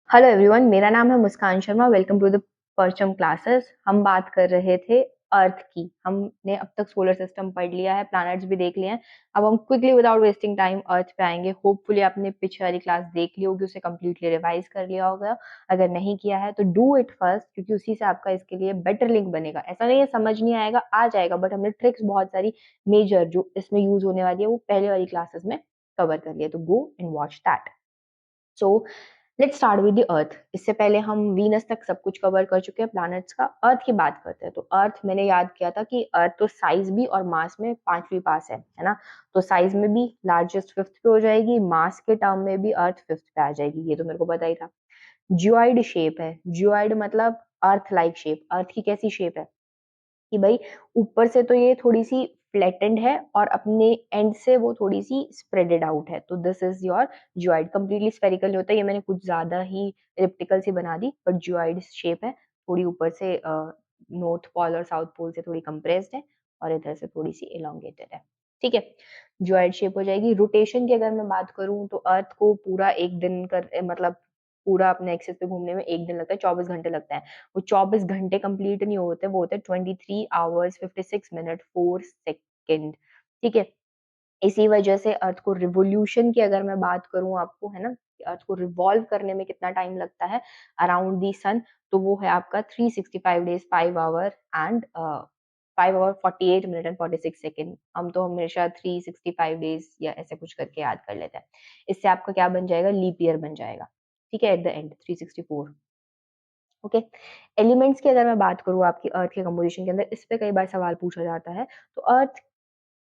Hello everyone, मेरा नाम है मुस्कान शर्मा। वेलकम टू द परचम क्लासेस। हम बात कर रहे थे अर्थ की। हमने अब तक सोलर सिस्टम पढ़ लिया है, प्लैनेट्स भी देख लिए हैं। अब हम क्विकली विदाउट वेस्टिंग टाइम अर्थ पे आएंगे। होपफुली आपने पिछले वाली क्लास देख ली होगी, उसे कम्प्लीटली रिवाइज कर लिया होगा। अगर नहीं किया है तो डू इट फर्स्ट, क्योंकि उसी से आपका इसके लिए बेटर लिंक बनेगा। ऐसा नहीं है समझ नहीं आएगा, आ जाएगा, बट हमने ट्रिक्स बहुत सारी मेजर जो इसमें यूज होने वाली है वो पहले वाली क्लासेस में कवर कर लिया। तो go and watch that. So let's start with the earth. इससे पहले हम वीनस तक सब कुछ कवर कर चुके हैं प्लैनेट्स का। अर्थ की बात करते हैं। तो अर्थ मैंने याद किया था कि अर्थ तो साइज भी और मास में पांचवी पास है ना। तो साइज में भी लार्जेस्ट फिफ्थ पे हो जाएगी, मास के टर्म में भी अर्थ फिफ्थ पे आ जाएगी, ये तो मेरे को पता ही था। जियोइड शेप है। जियोइड मतलब अर्थ लाइक शेप। अर्थ की कैसी शेप है कि भाई ऊपर से तो ये थोड़ी सी फ्लैटेंड है और अपने एंड से वो थोड़ी सी स्प्रेडेड आउट है। तो this is your geoid. Completely spherical नहीं होता, ये मैंने कुछ ज्यादा ही इलिप्टिकल सी बना दी, बट जियोइड शेप है। थोड़ी ऊपर से नॉर्थ पोल और साउथ पोल से थोड़ी कंप्रेस्ड है और इधर से थोड़ी सी एलोंगेटेड है। ठीक है, जियोइड शेप हो जाएगी। रोटेशन की अगर मैं बात करूं तो अर्थ को पूरा एक दिन कर मतलब पूरा अपने एक्सिस पे घूमने में एक दिन लगता है, 24 घंटे लगता है। वो 24 घंटे कंप्लीट नहीं होते, वो होते हैं 23 आवर्स 56 मिनट 4 सेकेंड। ठीक है, इसी वजह से अर्थ को रिवोल्यूशन की अगर मैं बात करूं आपको, है ना, कि अर्थ को रिवॉल्व करने में कितना टाइम लगता है अराउंड दी सन, तो वो है आपका 365 days 5 hour and 5 hour 48 minute and 46 second. हम तो हमेशा 365 डेज या ऐसे कुछ करके याद कर लेते हैं। इससे आपका क्या बन जाएगा, लीप ईयर बन जाएगा। ठीक है, at the end 364। Okay, elements की अगर मैं बात करूँ आपकी अर्थ के कंपोजिशन के अंदर, इस पे कई बार सवाल पूछा जाता है। तो अर्थ,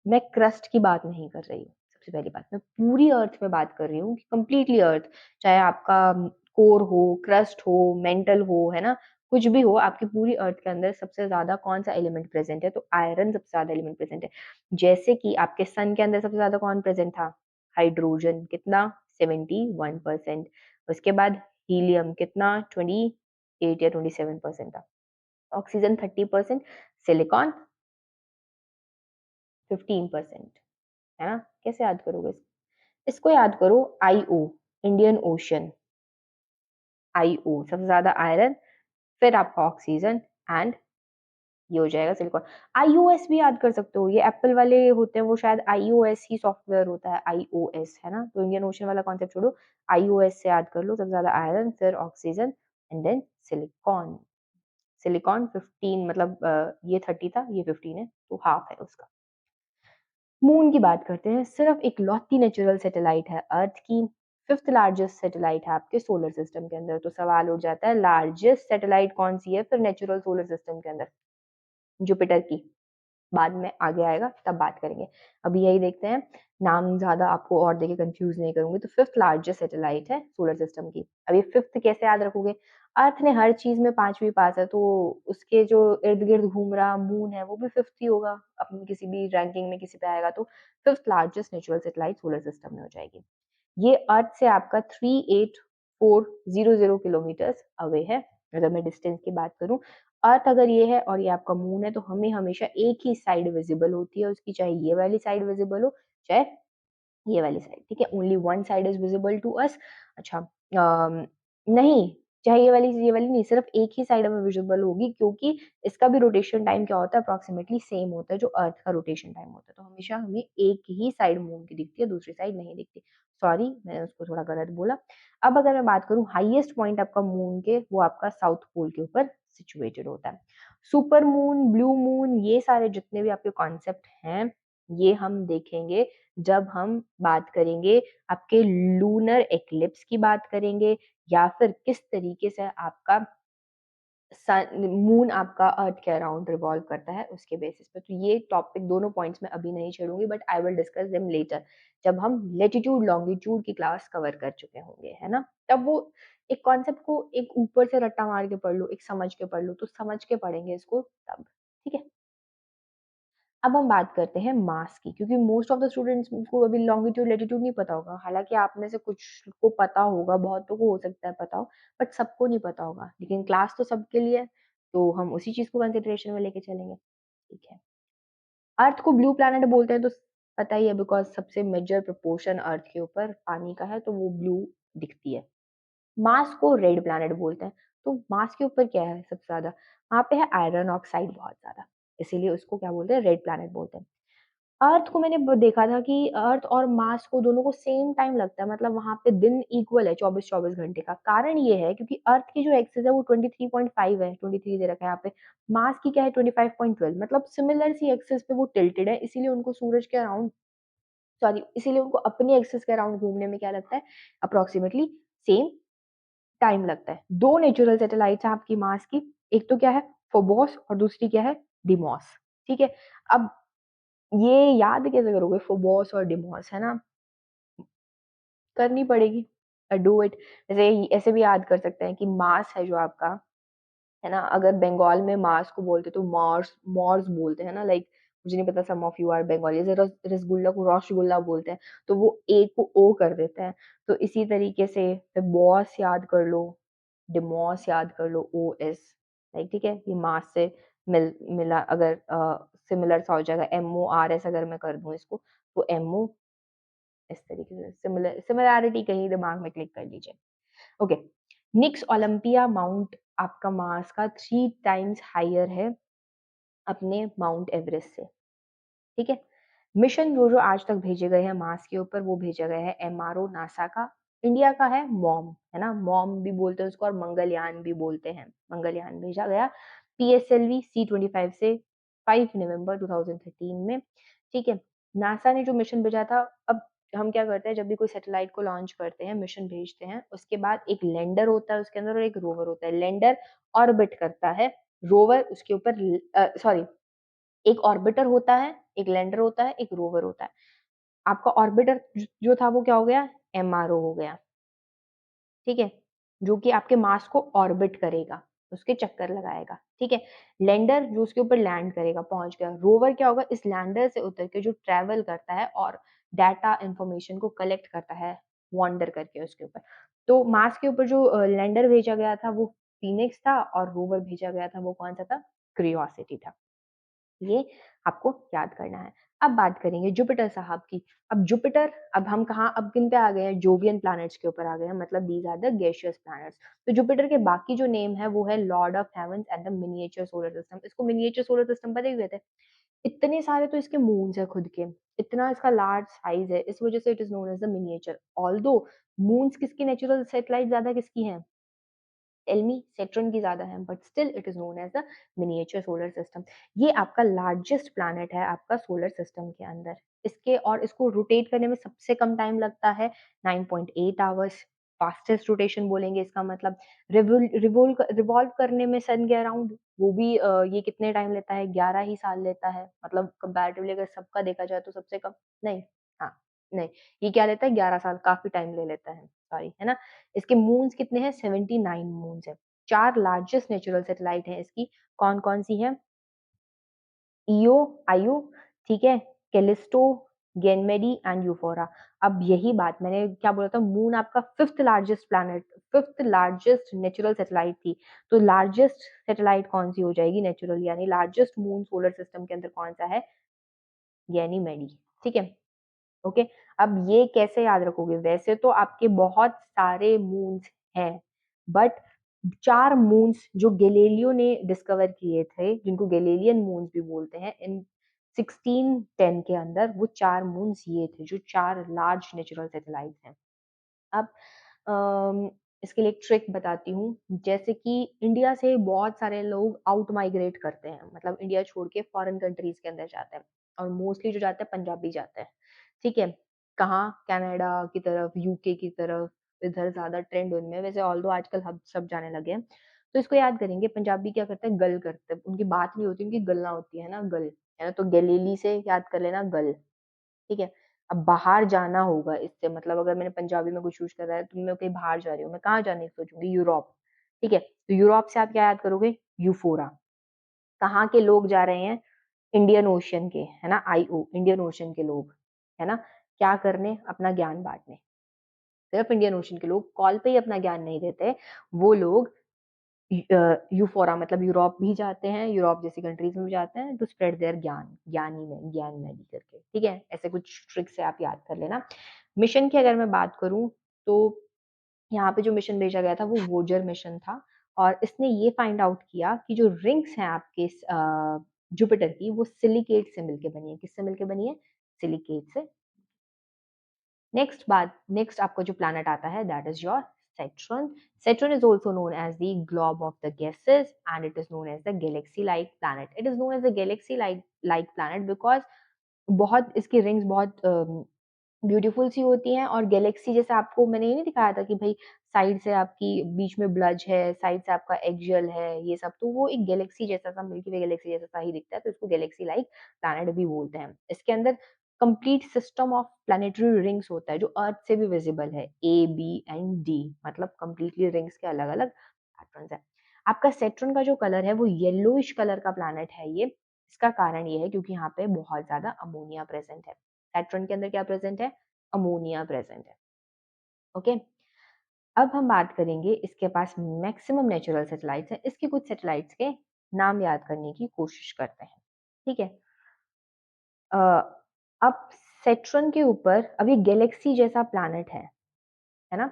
मैं क्रस्ट की बात नहीं कर रही हूँ। सबसे पहली बात, मैं पूरी अर्थ में बात कर रही हूँ कि कंप्लीटली अर्थ, चाहे आपका कोर हो, क्रस्ट हो, मेंटल हो, है ना, कुछ भी हो, आपकी पूरी अर्थ के अंदर सबसे ज्यादा कौन सा एलिमेंट प्रेजेंट है, तो आयरन सबसे ज्यादा एलिमेंट प्रेजेंट है। जैसे कि आपके सन के अंदर सबसे ज्यादा कौन प्रेजेंट था, हाइड्रोजन। कितना, 71%। उसके बाद हीलियम कितना, 28 या 27% था। Oxygen 30%, silicon 15%। है ना। कैसे याद करोगे इसको याद करो, आईओ, इंडियन ओशन। आईओ सबसे ज्यादा आयरन, फिर आपका ऑक्सीजन एंड ये हो जाएगा सिलिकॉन। आईओएस भी याद कर सकते हो, ये एप्पल वाले होते हैं, वो शायद आईओएस ही सॉफ्टवेयर होता है, आईओएस, है ना। तो इंडियन ओशन वाला कॉन्सेप्ट छोड़ो, आईओएस से याद कर लो। सबसे ज्यादा आयरन, फिर oxygen and then silicon. Silicon 15, मतलब ये 30 था, ये 15 है, तो हाफ है उसका। मून की बात करते हैं। सिर्फ एक लौती नेचुरल सैटेलाइट है अर्थ की। फिफ्थ लार्जेस्ट सैटेलाइट है आपके सोलर सिस्टम के अंदर। तो सवाल उठ जाता है, लार्जेस्ट सैटेलाइट कौन सी है फिर नेचुरल सोलर सिस्टम के अंदर? जुपिटर की। बाद में आगे आएगा तब बात करेंगे, अभी यही देखते हैं। नाम ज्यादा आपको और देके कंफ्यूज नहीं करूंगी। तो फिफ्थ लार्जेस्ट सैटेलाइट है सोलर सिस्टम की। अब ये फिफ्थ कैसे याद रखोगे, अर्थ ने हर चीज में पांचवी पास है, तो उसके जो इर्द गिर्द घूम रहा मून है वो भी फिफ्थ ही होगा अपनी किसी भी रैंकिंग में, किसी पे आएगा तो fifth largest natural satellite solar system में हो जाएगी। ये अर्थ से आपका 38400 किलोमीटर अवे है। अगर मैं डिस्टेंस की बात करूं, अर्थ अगर ये है और ये आपका मून है, तो हमें हमेशा एक ही साइड विजिबल होती है उसकी, चाहे ये वाली साइड विजिबल हो चाहे ये वाली साइड। ठीक है, only one side is visible to us. अच्छा, नहीं, चाहे ये वाली नहीं, सिर्फ एक ही साइड हमें विजिबल होगी, क्योंकि इसका भी रोटेशन टाइम क्या होता है, अप्रोक्सीमेटली सेम होता है जो अर्थ का रोटेशन टाइम होता है। तो हमेशा हमें एक ही साइड मून की दिखती है, दूसरी साइड नहीं दिखती। सॉरी, मैंने उसको थोड़ा गलत बोला। अब अगर मैं बात करूं हाईएस्ट पॉइंट आपका मून के, वो आपका साउथ पोल के ऊपर सिचुएटेड होता है। सुपर मून, ब्लू मून, ये सारे जितने भी आपके कॉन्सेप्ट हैं, ये हम देखेंगे जब हम बात करेंगे आपके लूनर एक्लिप्स की बात करेंगे, या फिर किस तरीके से आपका मून आपका अर्थ के अराउंड रिवॉल्व करता है उसके बेसिस पे। तो ये टॉपिक दोनों पॉइंट्स में अभी नहीं छेड़ूंगी, but I will discuss them later, जब हम लेटीट्यूड लॉन्गिट्यूड की क्लास कवर कर चुके होंगे, है ना। तब वो एक कॉन्सेप्ट को एक ऊपर से रट्टा मार के पढ़ लो, एक समझ के पढ़ लो, तो समझ के पढ़ेंगे इसको तब। ठीक है, अब हम बात करते हैं मास की, क्योंकि मोस्ट ऑफ द स्टूडेंट्स को अभी लॉन्गिट्यूड लेटीट्यूड नहीं पता होगा। हालांकि आप में से कुछ को पता होगा, बहुतों को हो सकता है पता हो, बट सबको नहीं पता होगा। लेकिन क्लास तो सबके लिए है, तो हम उसी चीज को कंसिडरेशन में लेके चलेंगे। ठीक है, अर्थ को ब्लू प्लैनेट बोलते हैं, तो पता ही है, बिकॉज सबसे मेजर प्रोपोर्शन अर्थ के ऊपर पानी का है, तो वो ब्लू दिखती है। मार्स को रेड प्लैनेट बोलते हैं। तो मार्स के ऊपर क्या है सबसे ज्यादा? वहां पे है आयरन ऑक्साइड बहुत ज्यादा, इसीलिए उसको क्या बोलते हैं? रेड प्लैनेट बोलते हैं। अर्थ को मैंने देखा था कि अर्थ और मार्स को दोनों को सेम टाइम लगता है, मतलब वहां पे दिन इक्वल है 24-24 घंटे का। कारण ये है क्योंकि अर्थ की जो एक्सिस है वो 23.5 है, 23 दे रखा है यहाँ पे। मार्स की क्या है? 25.12, मतलब सिमिलर सी एक्सिस पे वो टिल्टेड है, इसीलिए उनको सूरज के अराउंड, सॉरी, इसीलिए उनको अपनी एक्सिस के अराउंड घूमने में क्या लगता है? अप्रोक्सीमेटली सेम टाइम लगता है। दो नेचुरल सैटेलाइट्स हैं आपकी मार्स की, एक तो क्या है? फोबोस, और दूसरी क्या है? डिमोस। ठीक है। अब ये याद कैसे करोगे? फोबोस और डिमोस, है ना? करनी पड़ेगी, डू इट। जैसे ऐसे भी याद कर सकते हैं कि मार्स है जो आपका, है ना? अगर बंगाल में मार्स को बोलते तो मार्स मॉर्स बोलते हैं ना, लाइक मुझे नहीं पता, सम ऑफ यू आर बंगाली, जैसे रसगुल्ला को रसगुल्ला बोलते हैं, तो वो ए को ओ कर देते हैं। तो इसी तरीके से बॉस याद कर लो, डिमॉस याद कर लो, ओ एस, लाइक, ठीक है? ये मार्स से मिला, अगर सिमिलर सा हो जाएगा, एम ओ आर एस अगर मैं कर दूं इसको, तो एम ओ, इस तरीके से सिमिलैरिटी कहीं दिमाग में क्लिक कर लीजिए। ओके। निक्स ओलंपिया माउंट आपका मार्स का 3 टाइम्स हायर है अपने माउंट एवरेस्ट से। ठीक है। मिशन जो जो आज तक भेजे गए हैं मार्स के ऊपर, वो भेजा गया है एमआरओ नासा का। इंडिया का है मॉम, है ना? मॉम भी बोलते हैं उसको, और मंगलयान भी बोलते हैं। मंगलयान भेजा गया पीएसएलवी C-25 से 5 नवंबर 2013 में। ठीक है। नासा ने जो मिशन भेजा था, अब हम क्या करते हैं जब भी कोई सैटेलाइट को लॉन्च करते हैं, मिशन भेजते हैं, उसके बाद एक लैंडर होता है उसके अंदर और एक रोवर होता है। लैंडर ऑर्बिट करता है, रोवर उसके ऊपर, सॉरी, एक ऑर्बिटर होता है, एक लैंडर होता है, एक रोवर होता है। आपका ऑर्बिटर जो था वो क्या हो गया? एमआरओ हो गया। ठीक है। जो कि आपके मार्स को ऑर्बिट करेगा, उसके चक्कर लगाएगा। ठीक है। लैंडर जो उसके ऊपर लैंड करेगा, पहुंच गया। रोवर क्या होगा? इस लैंडर से उतर के जो ट्रेवल करता है और डाटा इंफॉर्मेशन को कलेक्ट करता है, वॉन्डर करके उसके ऊपर। तो मार्स के ऊपर जो लैंडर भेजा गया था वो फीनिक्स था, और रोवर भेजा गया था वो कौन सा था? क्यूरियोसिटी था। ये आपको याद करना है। अब बात करेंगे जुपिटर साहब की। अब जुपिटर, अब हम कहाँ, अब किन पे आ गए हैं? जोवियन प्लैनेट्स के ऊपर आ गए हैं, मतलब these are the gaseous planets. तो जुपिटर के बाकी जो नेम है वो है lord of heavens and the miniature solar system. इसको मिनिएचर सोलर सिस्टम पता ही हुए थे। इतने सारे तो इसके मून्स है खुद के, इतना इसका लार्ज साइज है, इस वजह से it is known as the miniature. Although moons किसकी नेचुरल सैटेलाइट ज्यादा किसकी है? एल्मी सेट्रन की ज्यादा है, but still it is known as the miniature solar system. ये आपका लार्जेस्ट प्लैनेट है आपका सोलर सिस्टम के अंदर। इसके और इसको रोटेट करने में सबसे कम टाइम लगता है 9.8 आवर्स। फास्टेस्ट रोटेशन बोलेंगे इसका मतलब। रिवॉल्व करने में सन के अराउंड, वो भी ये कितने टाइम लेता है? 11 ही साल लेता है, मतलब कंपैरेटिवली अगर सबका देखा जाए तो सबसे कम नहीं, हाँ, नहीं, ये क्या लेता है? 11 साल, काफी टाइम ले लेता है, सॉरी, है ना? इसके मून्स कितने हैं? 79 मून्स है। 4 लार्जेस्ट नेचुरल सैटेलाइट है इसकी। कौन कौन सी है? ईओ, आयु, ठीक है, कैलिस्टो, गैनमेडी एंड यूफोरा। अब यही बात मैंने क्या बोला था, मून आपका fifth largest planet, fifth largest natural satellite थी। तो लार्जेस्ट सैटेलाइट कौन सी हो जाएगी नेचुरल, यानी लार्जेस्ट मून सोलर सिस्टम के अंदर कौन सा है? गैनीमेडी। ठीक है। ओके। अब ये कैसे याद रखोगे? वैसे तो आपके बहुत सारे मून्स हैं, बट 4 मून्स जो गैलीलियो ने डिस्कवर किए थे, जिनको गैलीलियन मून्स भी बोलते हैं, इन 1610 के अंदर, वो 4 मून्स ये थे जो 4 लार्ज नेचुरल सैटेलाइट हैं। अब इसके लिए एक ट्रिक बताती हूँ। जैसे कि इंडिया से बहुत सारे लोग आउट माइग्रेट करते हैं, मतलब इंडिया छोड़ के फॉरेन कंट्रीज के अंदर जाते हैं, और मोस्टली जो जाते हैं पंजाबी जाते हैं। ठीक है। कहाँ? कनाडा की तरफ, यूके की तरफ, इधर ज्यादा ट्रेंड उनमें, वैसे ऑल दो आजकल हम सब जाने लगे हैं। तो इसको याद करेंगे, पंजाबी क्या करते हैं? गल करते हैं, उनकी बात नहीं होती, उनकी गल्ला होती है ना, गल, है ना? तो गलेली से याद कर लेना, गल। ठीक है। अब बाहर जाना होगा इससे, मतलब अगर मैंने पंजाबी में कुछ यूज करा है तो मैं कहीं बाहर जा रही हूँ, मैं कहाँ जाने की सोचूंगी? यूरोप। ठीक है। तो यूरोप से आप क्या याद करोगे? यूफोरा। कहाँ के लोग जा रहे हैं? इंडियन ओशियन के, है ना? आईओ, इंडियन ओशियन के लोग, है ना? क्या करने? अपना ज्ञान बांटने। सिर्फ इंडियन ओशियन के लोग कॉल पे ही अपना ज्ञान नहीं देते, वो लोग यूफोरा मतलब यूरोप भी जाते हैं, यूरोप जैसी कंट्रीज में भी जाते हैं, टू स्प्रेड देयर ज्ञान, ज्ञानी में, ज्ञान में भी करके। ठीक है। ऐसे कुछ ट्रिक्स से आप याद कर लेना। मिशन की अगर मैं बात करूं तो यहाँ पे जो मिशन भेजा गया था वो वोजर मिशन था, और इसने ये फाइंड आउट किया कि जो रिंग्स हैं आपके जुपिटर की, वो सिलिकेट से मिलके बनी है। किससे मिलके बनी है? सिलिकेट से। नेक्स्ट आपका जो प्लैनेट आता है that is your Saturn. Saturn is also known as the globe of the gases, and it is known as the galaxy-like planet. It is known as the galaxy-like planet because बहुत इसकी rings बहुत beautiful सी होती हैं, और Galaxy जैसे आपको मैंने ये नहीं दिखाया था कि भाई साइड से आपकी बीच में ब्लज है, साइड से आपका एक्सियल है, ये सब तो वो एक गैलेक्सी जैसा सा, मिल्की वे गैलेक्सी जैसा सा ही दिखता है, तो इसको गैलेक्सी लाइक प्लैनेट भी बोलते हैं। इसके अंदर complete system of planetary rings होता है जो अर्थ से भी विजिबल है, ए बी एंड डी, मतलब कंप्लीटली रिंग्स के अलग अलग पैटर्न्स है। आपका सेट्रन का जो कलर है वो येलोइश कलर का प्लैनेट है ये। इसका कारण ये है क्योंकि यहाँ पे बहुत ज्यादा अमोनिया प्रेजेंट है। सैटर्न के अंदर क्या प्रेजेंट है? अमोनिया प्रेजेंट है। ओके, अब हम बात करेंगे, इसके पास मैक्सिमम नेचुरल सैटेलाइट्स हैं। इसके कुछ सैटेलाइट्स के नाम याद करने की कोशिश करते हैं। ठीक है, अब सैटर्न के ऊपर अभी गैलेक्सी जैसा प्लैनेट है ना,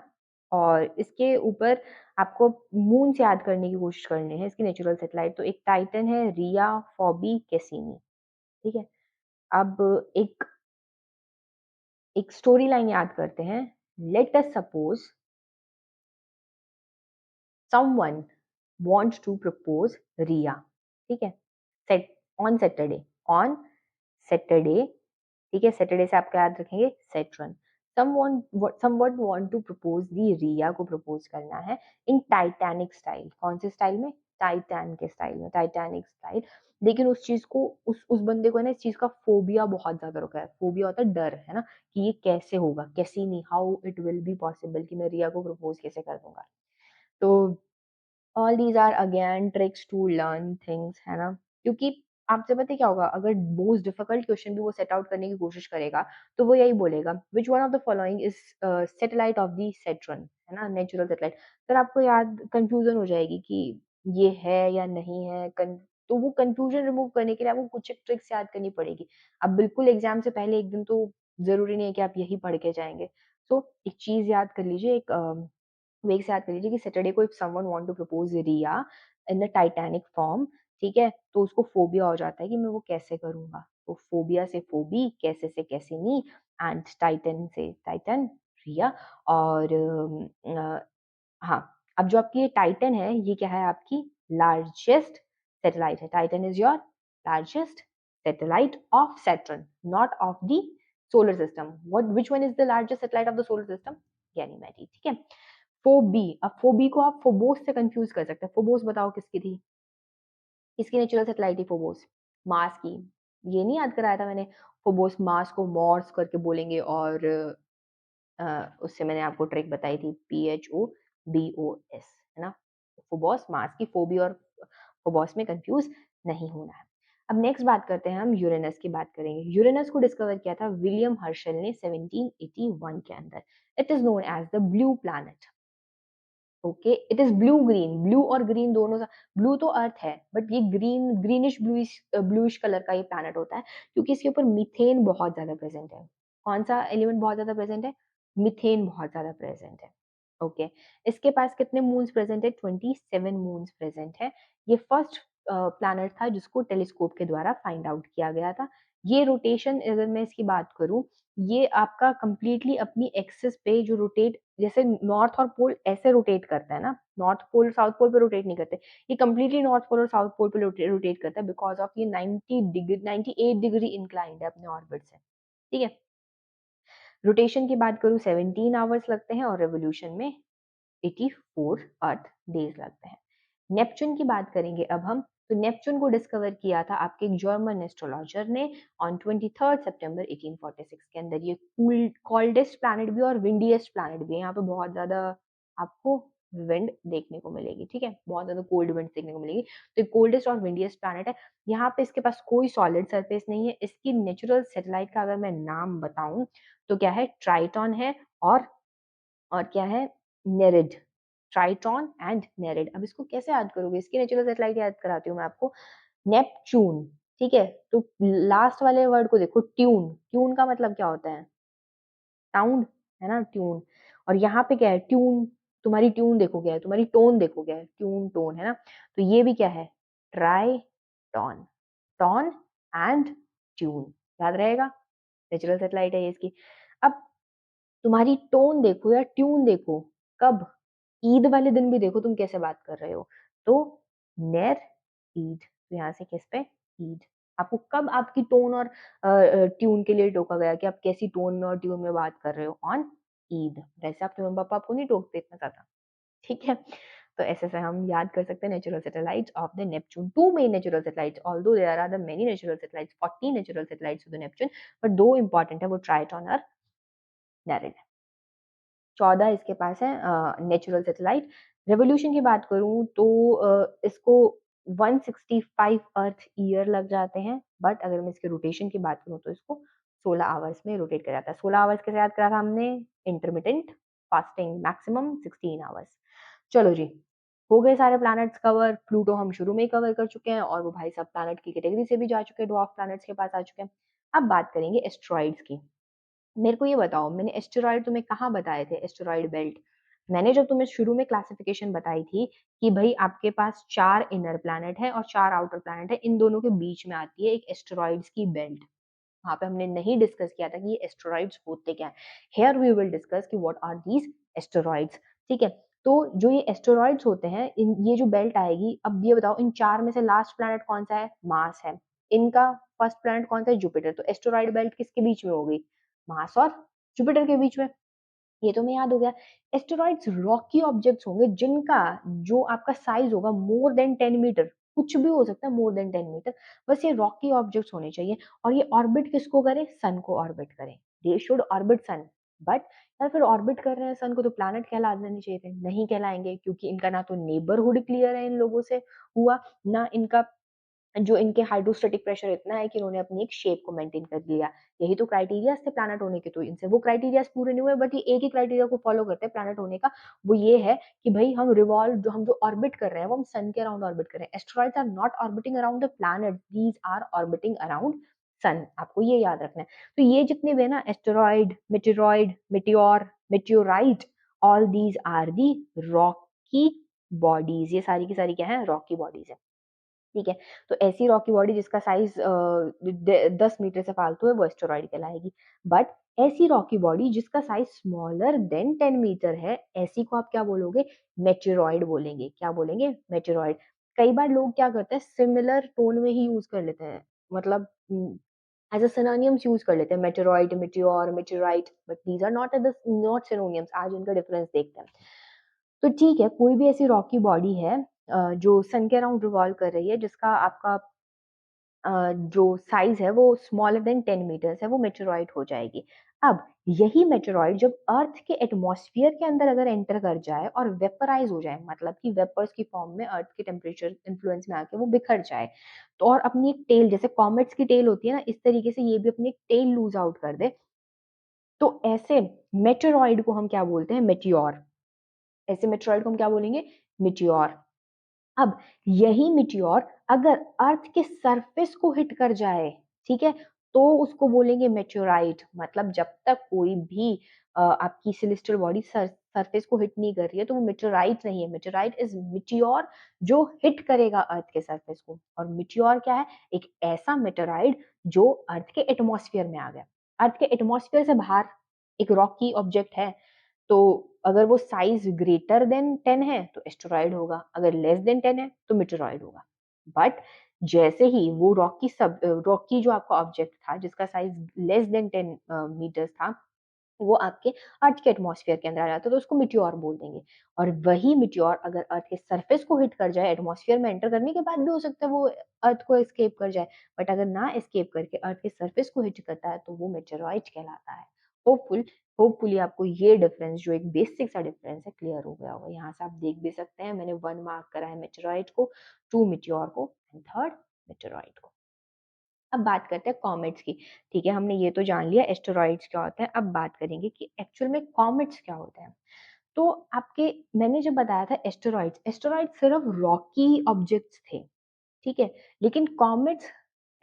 और इसके ऊपर आपको मून से याद करने की कोशिश करनी है इसकी नेचुरल सैटेलाइट। तो एक टाइटन है, रिया, फॉबी, कैसिनी। ठीक है, अब एक एक स्टोरी लाइन याद करते हैं। Let us suppose someone wants to propose Riya. ठीक है, set on Saturday, on Saturday. ठीक है, सैटरडे से आप क्या याद रखेंगे? Saturn. Someone want to propose the Riya को प्रपोज करना है इन टाइटैनिक स्टाइल। कौन से स्टाइल में? टाइटैन के स्टाइल में, टाइटैनिक स्टाइल। लेकिन उस चीज को, उस बंदे को है ना, इस चीज का फोबिया बहुत ज्यादा रखा है। फोबिया होता है डर, है ना, कि ये कैसे होगा, कैसे नहीं, how it will be possible कि मैं रिया को प्रपोज कैसे कर दूंगा। तो all these are again tricks to learn things, है ना, क्योंकि आपसे पता है क्या होगा, अगर मोस्ट डिफिकल्ट क्वेश्चन भी वो सेट आउट करने की कोशिश करेगा तो वो यही बोलेगा which one of the following is satellite of the Saturn, है ना, नेचुरल सैटेलाइट। फिर आपको याद कंफ्यूजन हो जाएगी कि ये है या नहीं है। तो वो कंफ्यूजन रिमूव करने के लिए आपको कुछ एक ट्रिक्स याद करनी पड़ेगी। अब बिल्कुल एग्जाम से पहले एक दिन तो जरूरी नहीं है कि आप यही पढ़ के जाएंगे। तो एक चीज याद कर लीजिए, एक वेग से याद कर लीजिए कि सैटरडे को if someone want to propose Riya in the Titanic form, ठीक है, तो उसको फोबिया हो जाता है कि मैं वो कैसे करूंगा। तो फोबिया से फोबी, कैसे से कैसे नहीं, एंड टाइटन से टाइटन, रिया। और हाँ, अब जो आपकी ये टाइटन है, ये क्या है? आपकी लार्जेस्ट सैटेलाइट है। Titan is your largest satellite of Saturn, not of the solar system. What which one is the largest satellite of the solar system? Ganymede. ठीक है, फोबी। अब फोबी को आप फोबोस से कंफ्यूज कर सकते हैं। फोबोस बताओ किसकी थी? किसकी नेचुरल सैटेलाइट थी फोबोस? मार्स की। ये नहीं याद कराया था मैंने? फोबोस मार्स को मॉर्स करके बोलेंगे, और उससे मैंने आपको ट्रिक बताई थी, PHOBOS, है ना। फोबोस मार्स की, फोबी और फोबोस में कंफ्यूज नहीं होना है। अब नेक्स्ट बात करते हैं, हम यूरेनस की बात करेंगे। यूरेनस को डिस्कवर किया था विलियम हर्शल ने 1781 के अंदर। It is known as the blue planet. Okay, it is blue green, blue और ग्रीन दोनों। ब्लू तो अर्थ है, बट ये ग्रीनिश ब्लूइश ब्लूइश कलर का ये प्लैनेट होता है क्योंकि इसके ऊपर मीथेन बहुत ज्यादा प्रेजेंट है। कौन सा एलिमेंट बहुत ज्यादा प्रेजेंट है? मीथेन बहुत ज्यादा प्रेजेंट है। ओके, इसके पास कितने मून्स प्रेजेंट है? 27 मून्स प्रेजेंट है। ये फर्स्ट प्लैनेट था जिसको टेलीस्कोप के द्वारा फाइंड आउट किया गया था। ये रोटेशन, अगर मैं इसकी बात करूं, ये आपका कंप्लीटली अपनी एक्सिस पे जो रोटेट, जैसे नॉर्थ और पोल ऐसे रोटेट करता है ना, नॉर्थ पोल साउथ पोल पे रोटेट नहीं करते, ये कंप्लीटली नॉर्थ पोल और साउथ पोल पे रोटेट करता है, बिकॉज ऑफ ये 90 डिग्री 98 डिग्री इंक्लाइंड है अपने ऑर्बिट से। ठीक है, रोटेशन की बात करूं 17 आवर्स लगते हैं, और रेवोल्यूशन में 84 अर्थ डेज लगते हैं। नेपच्यून की बात करेंगे अब हम। तो नेपच्यून को डिस्कवर किया था आपके एक जर्मन एस्ट्रोलॉजर ने ऑन 23 सितंबर 1846 के अंदर। ये कोल्डेस्ट प्लैनेट भी और विंडीएस्ट प्लैनेट भी है। यहाँ पे बहुत ज्यादा आपको विंड देखने को मिलेगी। ठीक है, बहुत ज्यादा कोल्ड विंड देखने को मिलेगी। तो कोल्डेस्ट और विंडीएस्ट प्लैनेट है। यहाँ पे इसके पास कोई सॉलिड सरफेस नहीं है। इसकी नेचुरल सैटेलाइट का अगर मैं नाम बताऊं तो क्या है? ट्राइटॉन है, और क्या है? नेरिड। Triton and नेरिड। अब इसको कैसे याद करोगे? इसकी नेचुरल सैटेलाइट याद कराती हूँ मैं आपको, नेपच्यून। ठीक है, तो लास्ट वाले वर्ड को देखो, ट्यून। ट्यून का मतलब क्या होता है? साउंड, है ना, ट्यून। और यहाँ पे क्या है? ट्यून। तुम्हारी ट्यून देखो क्या है, तुम्हारी टोन देखो क्या है, ट्यून टोन है ना, तो ये भी क्या है, Triton, ton and tune, याद रहेगा, नेचुरल सेटेलाइट है ये इसकी। अब तुम्हारी टोन देखो या ट्यून देखो, कब, ईद वाले दिन भी देखो तुम कैसे बात कर रहे हो, तो नेर ईद, तो यहाँ से किस पे, ईद। आपको कब आपकी टोन और ट्यून के लिए टोका गया कि आप कैसी टोन में और ट्यून में बात कर रहे हो, ऑन ईद। वैसे आपके मम्मी पापा आपको नहीं टोकते इतना ज्यादा, ठीक है। तो ऐसे से हम याद कर सकते हैं natural satellites of the Neptune, two main natural satellites, although there are the many natural satellites, 40 natural satellites of the Neptune, but दो इंपॉर्टेंट है, वो ट्राइटॉन और नेरेड। 14 इसके पास है नेचुरल सैटेलाइट। रेवोल्यूशन की बात करूं तो इसको 165 अर्थ ईयर लग जाते हैं, बट अगर मैं इसके रोटेशन की बात करूं तो इसको 16 आवर्स में रोटेट किया जाता है। 16 आवर्स कैसे याद करा था हमने, इंटरमिटेंट फास्टिंग, मैक्सिमम 16 आवर्स। चलो जी, हो गए सारे प्लैनेट्स कवर। प्लूटो हम शुरू में ही कवर कर चुके हैं और वो भाई सब प्लैनेट की कैटेगरी से भी जा चुके हैं, ड्वार्फ प्लैनेट्स के पास आ चुके हैं। अब बात करेंगे एस्ट्रॉइड्स की। मेरे को ये बताओ, मैंने एस्टेरॉइड तुम्हें कहाँ बताए थे, एस्टेरॉइड बेल्ट। मैंने जब तुम्हें शुरू में क्लासिफिकेशन बताई थी कि भाई आपके पास 4 इनर प्लैनेट है और 4 आउटर प्लैनेट है, इन दोनों के बीच में आती है एक एस्टेरॉइड्स की बेल्ट। वहां पे हमने नहीं डिस्कस किया था कि ये एस्टेरॉइड्स होते क्या है। हेयर वी विल डिस्कस कि व्हाट आर दीज एस्टेरॉइड्स, ठीक है। तो जो ये एस्टेरॉइड्स होते हैं, इन ये जो बेल्ट आएगी, अब ये बताओ इन 4 में से लास्ट प्लैनेट कौन सा है, मार्स है। इनका फर्स्ट प्लैनेट कौन सा है, जुपिटर। तो एस्टेरॉइड बेल्ट किसके बीच में होगी, मार्स और जुपिटर के बीच में। ये तो मैं याद हो गया। एस्टेरॉइड्स रॉकी ऑब्जेक्ट्स होंगे जिनका जो आपका साइज होगा मोर देन 10 मीटर, कुछ भी हो सकता है मोर देन 10 मीटर, बस ये रॉकी ऑब्जेक्ट्स होने चाहिए। और ये ऑर्बिट किसको करें, सन को ऑर्बिट करें, they should orbit sun. But यार फिर ऑर्बिट कर रहे हैं सन को तो प्लैनेट कहला देने चाहिए थे, नहीं कहलाएंगे, क्योंकि इनका ना तो नेबरहुड क्लियर है इन लोगों से हुआ, ना इनका जो इनके हाइड्रोस्टेटिक प्रेशर इतना है कि इन्होंने अपनी एक शेप को मेंटेन कर लिया। यही तो क्राइटेरिया थे प्लैनेट होने के, तो इनसे वो क्राइटेरिया पूरे नहीं हुए, बट ये एक ही क्राइटेरिया को फॉलो करते हैं प्लैनेट होने का, वो ये है कि भाई हम रिवॉल्व, जो ऑर्बिट कर रहे हैं वो हम सन के अराउंड ऑर्बिट कर रहे हैं। Asteroids are not orbiting around the planet, these are orbiting around sun, आपको ये याद रखना है। तो ये जितने भी है ना, asteroid, meteoroid, meteor, meteorite, all these are the rocky bodies, ये सारी की सारी क्या है, रॉकी बॉडीज है, ठीक है। तो ऐसी रॉकी बॉडी जिसका साइज 10 मीटर से फालतू है, वो एस्टेरॉइड कहलाएगी। बट ऐसी रॉकी बॉडी जिसका साइज स्मॉलर देन 10 मीटर है, ऐसी को आप क्या बोलोगे, मेटेरॉइड बोलेंगे। क्या बोलेंगे, मेटेरॉइड। कई बार लोग क्या करते हैं, सिमिलर टोन में ही यूज कर लेते हैं, मतलब एज अ सिनोनिम्स यूज कर लेते हैं, meteoroid, meteor, meteorite, but these are not synonyms. आज इनका डिफरेंस देखते हैं। तो ठीक है, कोई भी ऐसी रॉकी बॉडी है जो सन के अराउंड रिवॉल्व कर रही है, जिसका आपका जो साइज है वो स्मॉलर देन 10 मीटर्स है, वो मेटेरॉइड हो जाएगी। अब यही मेटेरॉइड जब अर्थ के एटमॉस्फेयर के अंदर अगर एंटर कर जाए और वेपराइज हो जाए, मतलब कि वेपर्स की फॉर्म में अर्थ के टेम्परेचर इन्फ्लुएंस में आके वो बिखर जाए, तो और अपनी एक टेल, जैसे कॉमेट्स की टेल होती है ना, इस तरीके से ये भी अपनी एक टेल लूज आउट कर दे, तो ऐसे मेटेरॉइड को हम क्या बोलते हैं, मेटियोर। ऐसे मेटेरॉइड को हम क्या बोलेंगे, मिटियोर। अब यही मिटियोर अगर अर्थ के सरफेस को हिट कर जाए, ठीक है, तो उसको बोलेंगे मेटेओराइट। मतलब जब तक कोई भी आपकी सेलेस्टियल बॉडी सरफेस को हिट नहीं कर रही है, तो वो मेटेओराइट नहीं है। मेटेओराइट इज मिटियोर जो हिट करेगा अर्थ के सरफेस को। और मिटियोर क्या है, एक ऐसा मेटेओराइट जो अर्थ के एटमॉस्फेयर में आ गया। अर्थ के एटमॉस्फेयर से बाहर एक रॉकी ऑब्जेक्ट है, तो अगर वो साइज ग्रेटर देन 10 है तो एस्टेरॉइड होगा, अगर लेस देन 10 है तो मेटेरॉइड होगा। बट जैसे ही वो रॉकी जो आपका ऑब्जेक्ट था जिसका साइज लेस देन 10 मीटर्स था, वो आपके अर्थ के एटमॉस्फेयर के अंदर आ जाता है, तो उसको मिट्योर बोल देंगे। और वही मिट्योर अगर अर्थ के सरफेस को हिट कर जाए, एटमॉस्फेयर में एंटर करने के बाद भी हो सकता है वो अर्थ को एस्केप कर जाए, बट अगर ना एस्केप करके अर्थ के सरफेस को हिट करता है तो वो मेटेरॉइड कहलाता है। होपफुल होपफुली आपको ये डिफरेंस, जो एक बेसिक सा डिफरेंस है, क्लियर हो गया होगा। यहाँ से आप देख भी सकते हैं, मैंने 1 मार्क करा है मेटेरॉइड को, 2 मिट्योर को एंड 3rd मेटेरॉइड को। अब बात करते हैं कॉमेट्स की। ठीक है, हमने ये तो जान लिया एस्टेरॉइड्स क्या होते हैं। अब बात करेंगे कि एक्चुअल में कॉमेट्स क्या होते हैं। तो आपके, मैंने जब बताया था एस्टेरॉइड्स, एस्टेरॉइड सिर्फ रॉकी ऑब्जेक्ट्स थे, ठीक है। लेकिन कॉमेट्स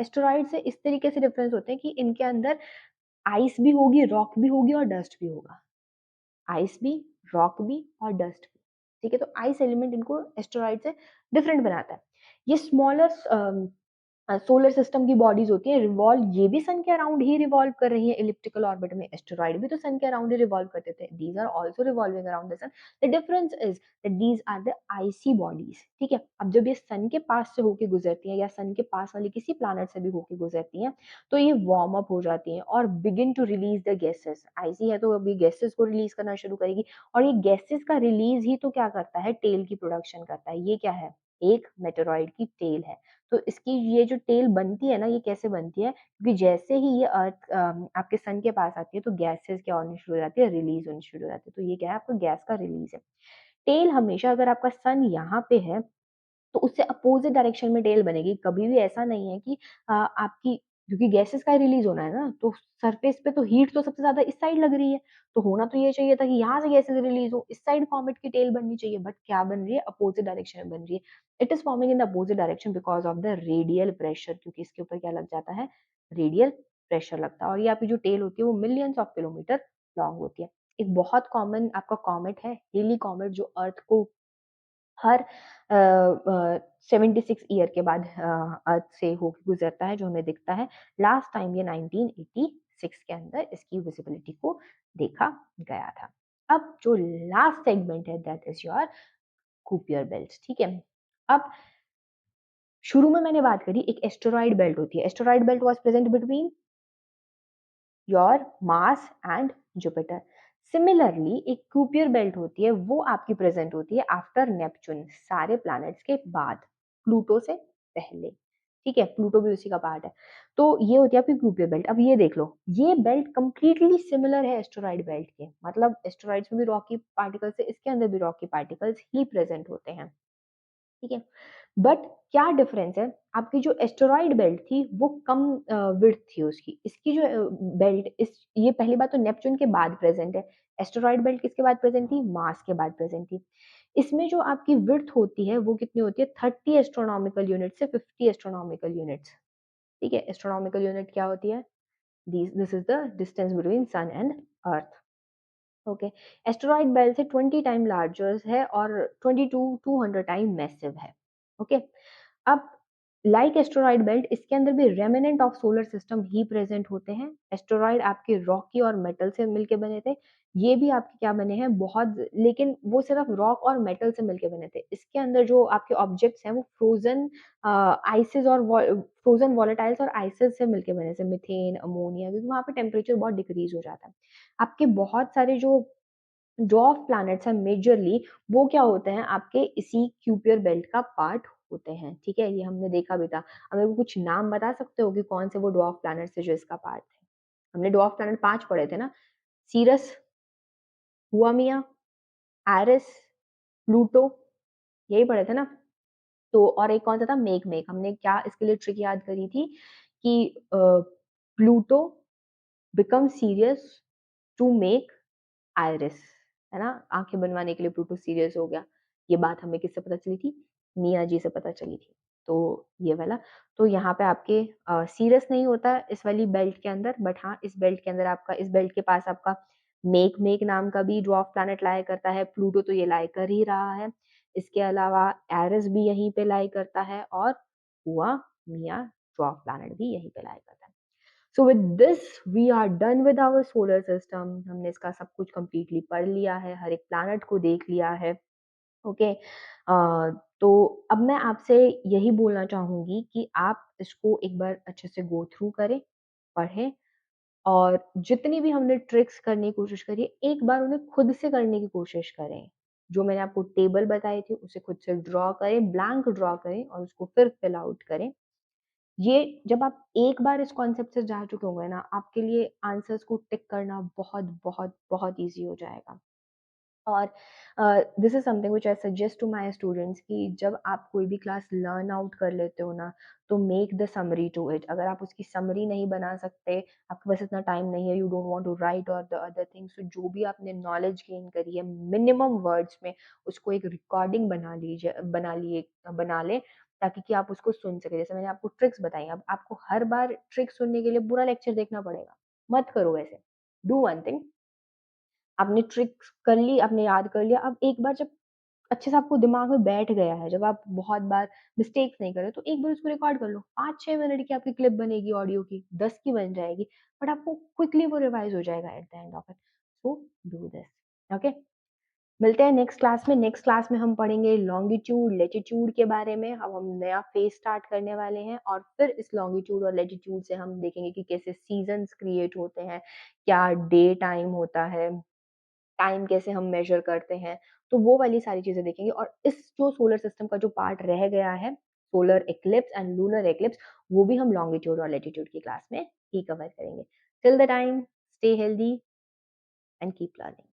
एस्टेरॉइड से इस तरीके से डिफरेंस होते हैं कि इनके अंदर आइस भी होगी, रॉक भी होगी और डस्ट भी होगा। आइस भी, रॉक भी और डस्ट भी। ठीक है, तो आइस एलिमेंट इनको एस्टेरॉइड से डिफरेंट बनाता है। ये स्मॉलर सोलर सिस्टम की बॉडीज होती है, रिवॉल्व ये भी सन के अराउंड ही रिवॉल्व कर रही है इलिप्टिकल ऑर्बिट में। एस्टेरॉइड भी तो सन के अराउंड ही रिवॉल्व करते थे। These are also revolving around the sun. The difference is that these are the icy bodies. ठीक है, अब जब ये सन के पास से होके गुजरती हैं या सन के पास वाले किसी प्लैनेट से भी होके गुजरती हैं, तो ये वार्म अप हो जाती हैं और begin to release the gases. Icy है तो अभी गैसेस को रिलीज करना शुरू करेगी, और ये गैसेस का रिलीज ही तो क्या करता है, टेल की प्रोडक्शन करता है। ये क्या है, एक मेटेरॉइड की टेल है। तो इसकी ये जो टेल बनती है ना, ये कैसे बनती है, क्योंकि जैसे ही ये अर्थ आपके सन के पास आती है तो गैसेस क्या होनी शुरू हो जाती है, रिलीज होनी शुरू हो जाती है। तो ये क्या है, आपका गैस का रिलीज है। टेल हमेशा, अगर आपका सन यहाँ पे है तो उससे अपोजिट डायरेक्शन में टेल बनेगी। कभी भी ऐसा नहीं है कि आपकी, क्योंकि गैसेस का रिलीज होना है ना, तो सरफेस पे तो हीट तो सबसे ज्यादा इस साइड लग रही है, तो होना तो ये चाहिए था कि यहाँ से गैसेस रिलीज हो, इस साइड कॉमेट की टेल बननी चाहिए, बट क्या बन रही है, अपोजिट डायरेक्शन में बन रही है। It is forming in the opposite direction because of the radial pressure, क्योंकि इसके ऊपर क्या लग जाता है, रेडियल प्रेशर लगता है। और ये आपकी जो टेल होती है वो मिलियंस ऑफ किलोमीटर लॉन्ग होती है। एक बहुत कॉमन आपका कॉमेट है हेली कॉमेट, जो अर्थ को हर 76 ईयर के बाद अर्थ से होके गुजरता है, जो हमें दिखता है। लास्ट टाइम ये 1986 के अंदर इसकी विजिबिलिटी को देखा गया था। अब जो लास्ट सेगमेंट है that is your Kuiper belt. ठीक है, अब शुरू में मैंने बात करी एक एस्टेरॉइड बेल्ट होती है। Asteroid belt was present between your Mars and Jupiter. Similarly एक कुपियर बेल्ट होती है, वो आपकी प्रेजेंट होती है आफ्टर नेपच्यून, सारे प्लैनेट्स के बाद, प्लूटो से पहले। ठीक है, प्लूटो भी उसी का पार्ट है। तो ये होती है आपकी कुपियर बेल्ट। अब ये देख लो, ये बेल्ट कंप्लीटली सिमिलर है एस्टेरॉइड बेल्ट के, मतलब एस्टेरॉइड्स में भी रॉकी पार्टिकल्स है, इसके अंदर भी रॉकी पार्टिकल्स ही प्रेजेंट होते हैं। ठीक है, बट क्या डिफरेंस है, आपकी जो एस्टेरॉइड बेल्ट थी वो कम विड्थ थी उसकी। इसकी जो बेल्ट, इस ये पहली बात तो नेपच्यून के बाद प्रेजेंट है। एस्टेरॉइड बेल्ट किसके बाद प्रेजेंट थी, मार्स के बाद प्रेजेंट थी। इसमें जो आपकी विड्थ होती है वो कितनी होती है, 30 एस्ट्रोनॉमिकल यूनिट से 50 एस्ट्रोनॉमिकल यूनिट्स। ठीक है, एस्ट्रोनॉमिकल यूनिट क्या होती है, this is the distance between sun and earth. Okay, asteroid belt से 20 टाइम लार्जर है और 22 200 टाइम मैसिव है। ओके, अब लाइक एस्टेरॉइड बेल्ट, इसके अंदर भी रेमिनेंट ऑफ सोलर सिस्टम ही प्रेजेंट होते हैं। एस्टेरॉइड आपके रॉकी और मेटल से मिलके बने थे, ये भी आपके क्या बने हैं, बहुत, लेकिन वो सिर्फ रॉक और मेटल से मिलके बने थे। इसके अंदर जो आपके ऑब्जेक्ट्स हैं वो फ्रोजन आइसेस और फ्रोजन वॉलेटाइल्स और आइसेस से मिलके बने थे, मीथेन, अमोनिया, क्योंकि वहां पे टेम्परेचर बहुत डिक्रीज हो जाता है। आपके बहुत सारे जो ड्वार्फ प्लैनेट्स हैं मेजरली, वो क्या होते हैं, आपके इसी क्यूपियर बेल्ट का पार्ट होते हैं। ठीक है, ये हमने देखा भी था। अब मेरे को कुछ नाम बता सकते हो कि कौन से वो ड्वार्फ प्लैनेट्स थे जो इसका पार्ट थे। हमने ड्वार्फ प्लैनेट 5 पढ़े थे ना, सीरस, हुआमिया, एरिस, प्लूटो, यही पढ़े थे ना। तो और एक कौन सा था, मेक मेक। हमने क्या इसके लिए ट्रिक याद करी थी कि Pluto become serious to make iris, है ना, आंखें बनवाने के लिए प्लूटो सीरियस हो गया। ये बात हमें किससे पता चली थी, मिया जी से पता चली थी। तो ये वाला, तो यहाँ पे आपके सीरियस नहीं होता इस वाली बेल्ट के अंदर, बट हाँ इस बेल्ट के अंदर आपका, इस बेल्ट के पास आपका मेक मेक नाम का भी ड्वार्फ प्लैनेट लाया करता है। प्लूटो तो ये लाई कर ही रहा है। इसके अलावा एरिस भी यहीं पे लाई करता है, और हुआ मिया ड्वार्फ प्लैनेट भी यहीं पे लाई करता है। So with this we are done with our solar system. हमने इसका सब कुछ कंप्लीटली पढ़ लिया है, हर एक प्लैनेट को देख लिया है। ओके, तो अब मैं आपसे यही बोलना चाहूंगी कि आप इसको एक बार अच्छे से गो थ्रू करें, पढ़ें, और जितनी भी हमने ट्रिक्स करने की कोशिश करी है, एक बार उन्हें खुद से करने की कोशिश करें। जो मैंने आपको टेबल बताई थी उसे खुद से ड्रॉ करें, ब्लैंक ड्रॉ करें और उसको फिर फिल आउट करें। ये जब आप एक बार इस कॉन्सेप्ट से जा चुके होंगे ना, आपके लिए आंसर्स को टिक करना बहुत बहुत बहुत ईजी हो जाएगा। और this is something which I suggest to my students कि जब आप कोई भी क्लास लर्न आउट कर लेते हो ना, तो make the summary to it. अगर आप उसकी समरी नहीं बना सकते, आपके पास इतना टाइम नहीं है, you don't want to write और द अदर थिंग्स, तो जो भी आपने नॉलेज गेन करी है मिनिमम वर्ड्स में, उसको एक रिकॉर्डिंग बना ले, ताकि कि आप उसको सुन सके। जैसे मैंने आपको ट्रिक्स बताई, अब आपको हर बार ट्रिक्स सुनने के लिए पूरा लेक्चर देखना पड़ेगा, मत करो वैसे। डू वन थिंग, आपने ट्रिक्स कर ली, आपने याद कर लिया, अब एक बार जब अच्छे से आपको दिमाग में बैठ गया है, जब आप बहुत बार मिस्टेक्स नहीं कर रहे, तो एक बार उसको रिकॉर्ड कर लो। 5-6 मिनट की आपकी क्लिप बनेगी ऑडियो की, 10 की बन जाएगी, बट आपको क्विकली वो रिवाइज़ हो जाएगा at the end of it. So do this, okay? मिलते हैं नेक्स्ट क्लास में। नेक्स्ट क्लास में हम पढ़ेंगे लॉन्गिट्यूड, लैटिट्यूड के बारे में। अब हम नया फेज़ स्टार्ट करने वाले हैं और फिर इस लॉन्गिट्यूड और लैटिट्यूड से हम देखेंगे कि कैसे सीज़न्स क्रिएट होते हैं, क्या डे टाइम होता है, टाइम कैसे हम मेज़र करते हैं, तो वो वाली सारी चीज़ें देखेंगे और इस जो सोलर सिस्टम का जो पार्ट रह गया है, solar Eclipse and lunar Eclipse, वो भी हम लॉन्गिट्यूड और लैटिट्यूड की क्लास में ही कवर करेंगे। Till the time, stay healthy and keep learning.